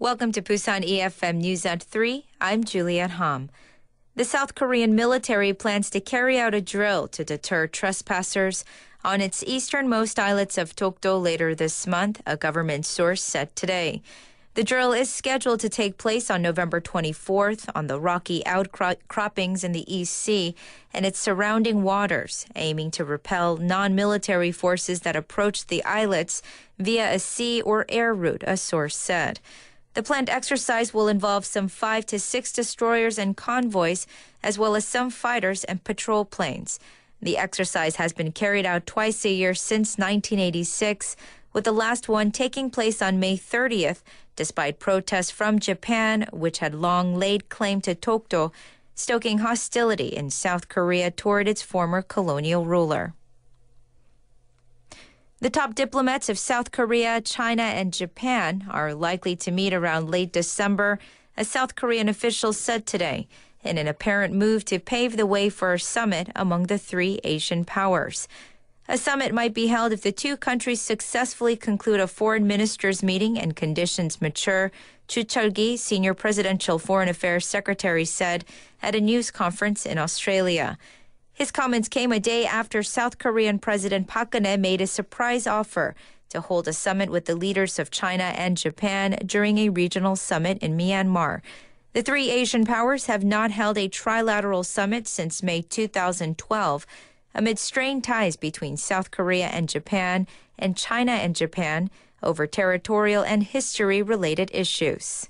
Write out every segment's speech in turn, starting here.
Welcome to Busan EFM News at 3. I'm Juliet Hom. The South Korean military plans to carry out a drill to deter trespassers on its easternmost islets of Dokdo later this month, a government source said today. The drill is scheduled to take place on November 24th on the rocky outcroppings in the East Sea and its surrounding waters, aiming to repel non-military forces that approach the islets via a sea or air route, a source said. The planned exercise will involve some 5 to 6 destroyers and convoys, as well as some fighters and patrol planes. The exercise has been carried out twice a year since 1986, with the last one taking place on May 30th, despite protests from Japan, which had long laid claim to Dokdo, stoking hostility in South Korea toward its former colonial ruler. The top diplomats of South Korea, China, and Japan are likely to meet around late December, a South Korean official said today, in an apparent move to pave the way for a summit among the three Asian powers. A summit might be held if the two countries successfully conclude a foreign ministers' meeting and conditions mature, Chu Chul-gi, senior presidential foreign affairs secretary, said at a news conference in Australia. His comments came a day after South Korean President Park Geun-hye made a surprise offer to hold a summit with the leaders of China and Japan during a regional summit in Myanmar. The three Asian powers have not held a trilateral summit since May 2012, amid strained ties between South Korea and Japan and China and Japan over territorial and history-related issues.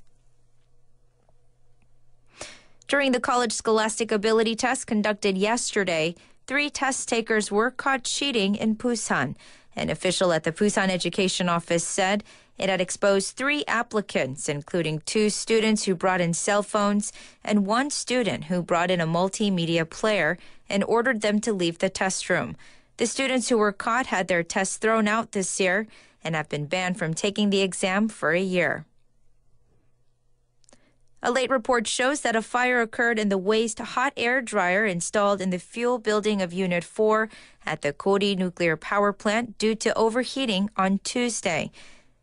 During the college scholastic ability test conducted yesterday, 3 test takers were caught cheating in Busan. An official at the Busan Education Office said it had exposed 3 applicants, including 2 students who brought in cell phones and 1 student who brought in a multimedia player, and ordered them to leave the test room. The students who were caught had their tests thrown out this year and have been banned from taking the exam for a year. A late report shows that a fire occurred in the waste hot air dryer installed in the fuel building of Unit 4 at the Korea nuclear power plant due to overheating on Tuesday.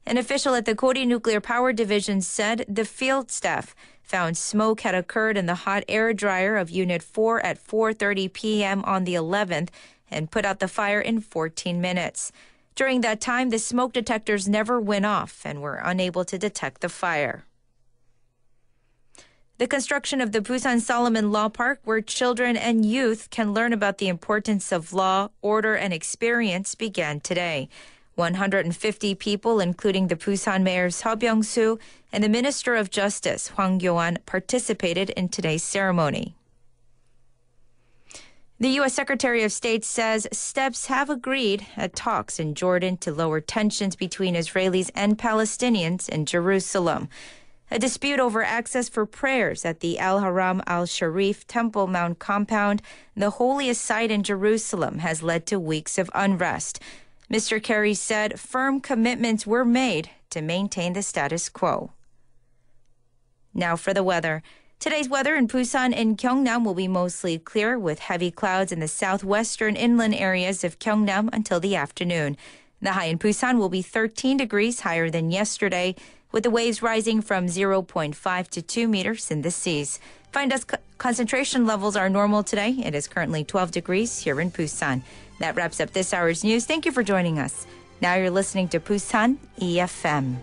An official at the Korea Nuclear Power Division said the field staff found smoke had occurred in the hot air dryer of Unit 4 at 4:30 p.m. on the 11th and put out the fire in 14 minutes. During that time, the smoke detectors never went off and were unable to detect the fire. The construction of the Busan Solomon Law Park, where children and youth can learn about the importance of law, order, and experience, began today. 150 people, including the Busan Mayor Seo Byung-soo and the Minister of Justice, Hwang Kyo-an, participated in today's ceremony. The U.S. Secretary of State says steps have agreed at talks in Jordan to lower tensions between Israelis and Palestinians in Jerusalem. A dispute over access for prayers at the Al-Haram al-Sharif Temple Mount compound, the holiest site in Jerusalem, has led to weeks of unrest. Mr. Kerry said firm commitments were made to maintain the status quo. Now for the weather. Today's weather in Busan and Gyeongnam will be mostly clear with heavy clouds in the southwestern inland areas of Gyeongnam until the afternoon. The high in Busan will be 13 degrees higher than yesterday, with the waves rising from 0.5 to 2 meters in the seas. Fine dust concentration levels are normal today. It is currently 12 degrees here in Busan. That wraps up this hour's news. Thank you for joining us. Now you're listening to Busan EFM.